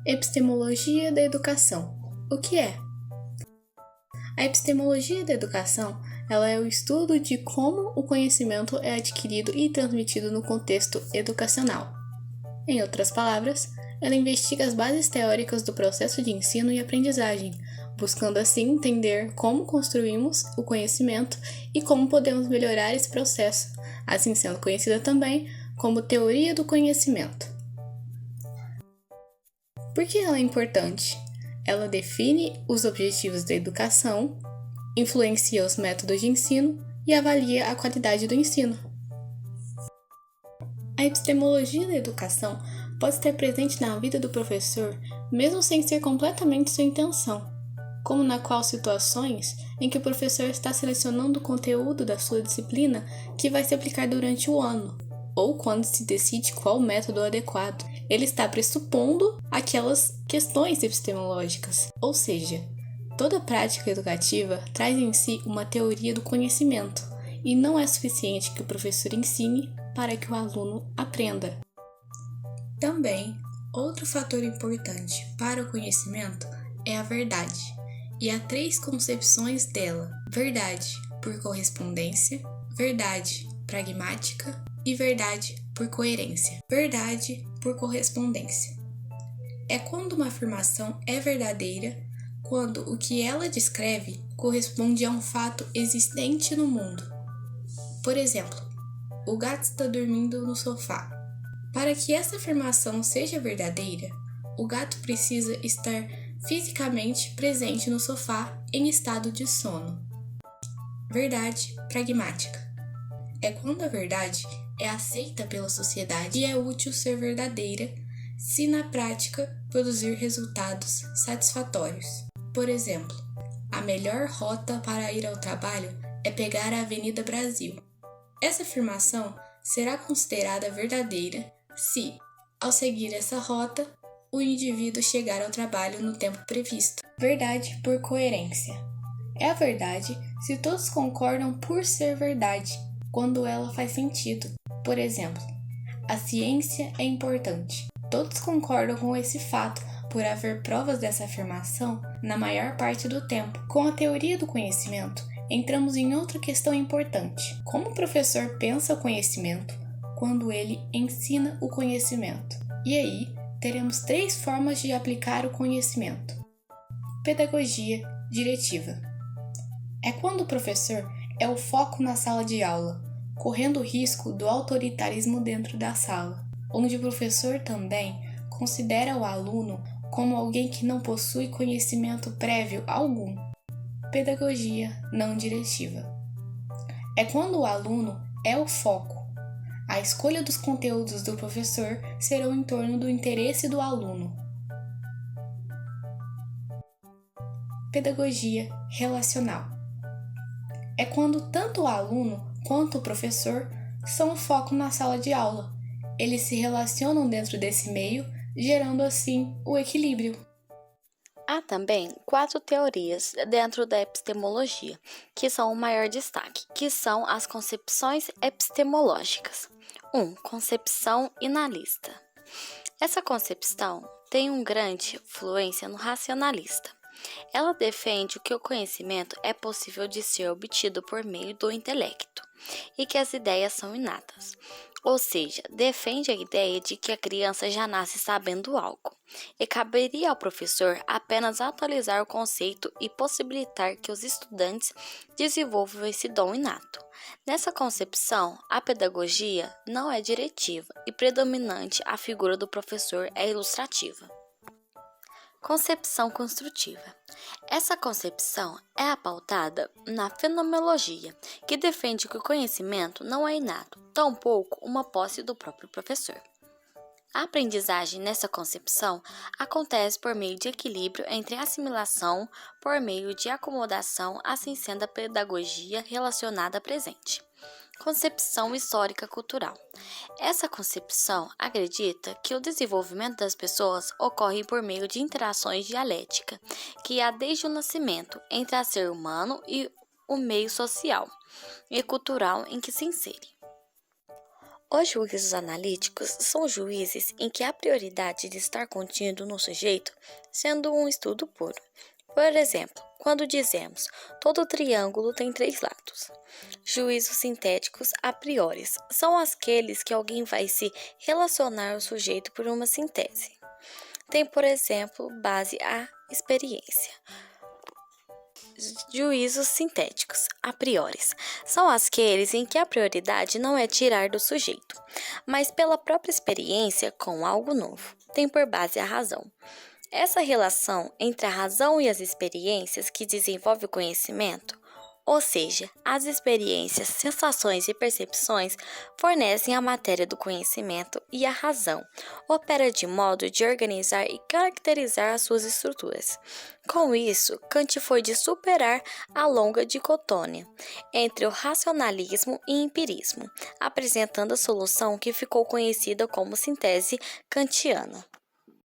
Epistemologia da educação. O que é? A epistemologia da educação, ela é o estudo de como o conhecimento é adquirido e transmitido no contexto educacional. Em outras palavras, ela investiga as bases teóricas do processo de ensino e aprendizagem, buscando assim entender como construímos o conhecimento e como podemos melhorar esse processo, assim sendo conhecida também como teoria do conhecimento. Por que ela é importante? Ela define os objetivos da educação, influencia os métodos de ensino e avalia a qualidade do ensino. A epistemologia da educação pode estar presente na vida do professor, mesmo sem ser completamente sua intenção, como na qual situações em que o professor está selecionando o conteúdo da sua disciplina que vai se aplicar durante o ano, ou quando se decide qual método adequado. Ele está pressupondo aquelas questões epistemológicas, ou seja, toda prática educativa traz em si uma teoria do conhecimento, e não é suficiente que o professor ensine para que o aluno aprenda. Também, outro fator importante para o conhecimento é a verdade, e há 3 concepções dela: verdade por correspondência, verdade pragmática e verdade por coerência. Verdade por correspondência é quando uma afirmação é verdadeira quando o que ela descreve corresponde a um fato existente no mundo. Por exemplo, o gato está dormindo no sofá. Para que essa afirmação seja verdadeira, o gato precisa estar fisicamente presente no sofá em estado de sono. Verdade pragmática é quando a verdade é aceita pela sociedade e é útil ser verdadeira se na prática produzir resultados satisfatórios. Por exemplo, a melhor rota para ir ao trabalho é pegar a Avenida Brasil. Essa afirmação será considerada verdadeira se, ao seguir essa rota, o indivíduo chegar ao trabalho no tempo previsto. Verdade por coerência é a verdade se todos concordam por ser verdade, quando ela faz sentido. Por exemplo, a ciência é importante. Todos concordam com esse fato por haver provas dessa afirmação na maior parte do tempo. Com a teoria do conhecimento, entramos em outra questão importante. Como o professor pensa o conhecimento quando ele ensina o conhecimento? E aí, teremos 3 formas de aplicar o conhecimento. Pedagogia diretiva é quando o professor é o foco na sala de aula, correndo o risco do autoritarismo dentro da sala, onde o professor também considera o aluno como alguém que não possui conhecimento prévio algum. Pedagogia não diretiva é quando o aluno é o foco. A escolha dos conteúdos do professor serão em torno do interesse do aluno. Pedagogia relacional é quando tanto o aluno quanto o professor são o foco na sala de aula. Eles se relacionam dentro desse meio, gerando assim o equilíbrio. Há também 4 teorias dentro da epistemologia, que são o maior destaque, que são as concepções epistemológicas. 1. Concepção inalista. Essa concepção tem uma grande influência no racionalista. Ela defende que o conhecimento é possível de ser obtido por meio do intelecto e que as ideias são inatas, ou seja, defende a ideia de que a criança já nasce sabendo algo e caberia ao professor apenas atualizar o conceito e possibilitar que os estudantes desenvolvam esse dom inato. Nessa concepção, a pedagogia não é diretiva e predominante a figura do professor é ilustrativa. Concepção construtiva. Essa concepção é pautada na fenomenologia, que defende que o conhecimento não é inato, tampouco uma posse do próprio professor. A aprendizagem nessa concepção acontece por meio de equilíbrio entre assimilação por meio de acomodação, assim sendo a pedagogia relacionada à presente. Concepção histórica cultural. Essa concepção acredita que o desenvolvimento das pessoas ocorre por meio de interações dialéticas que há desde o nascimento entre o ser humano e o meio social e cultural em que se insere. Os juízos analíticos são juízes em que a prioridade de estar contido no sujeito, sendo um estudo puro. Por exemplo, quando dizemos todo triângulo tem 3 lados. Juízos sintéticos a priori são aqueles que alguém vai se relacionar ao sujeito por uma síntese. Tem, por exemplo, base a experiência. Juízos sintéticos a priori são aqueles em que a prioridade não é tirar do sujeito, mas pela própria experiência com algo novo. Tem por base a razão. Essa relação entre a razão e as experiências que desenvolve o conhecimento, ou seja, as experiências, sensações e percepções fornecem a matéria do conhecimento e a razão opera de modo de organizar e caracterizar as suas estruturas. Com isso, Kant foi de superar a longa dicotômia entre o racionalismo e empirismo, apresentando a solução que ficou conhecida como síntese kantiana.